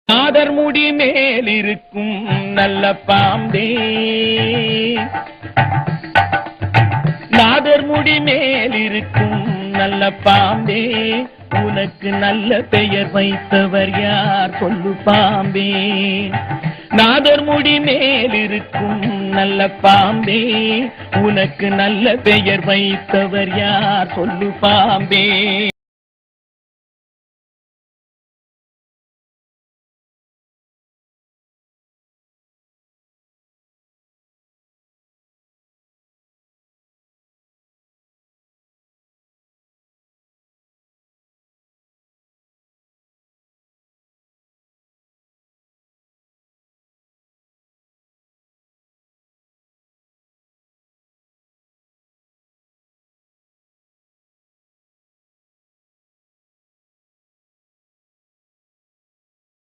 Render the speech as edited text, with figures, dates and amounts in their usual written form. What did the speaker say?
நாதர் முடி மேலிருக்கும் நல்ல பாம்பே, நாதர் முடி மேலிருக்கும் நல்ல பாம்பே, உனக்கு நல்ல பெயர் வைத்தவர் யார் சொல்லு பாம்பே. நாதர் முடி மேலிருக்கும் நல்ல பாம்பே, உனக்கு நல்ல பெயர் வைத்தவர் யார் சொல்லு பாம்பே.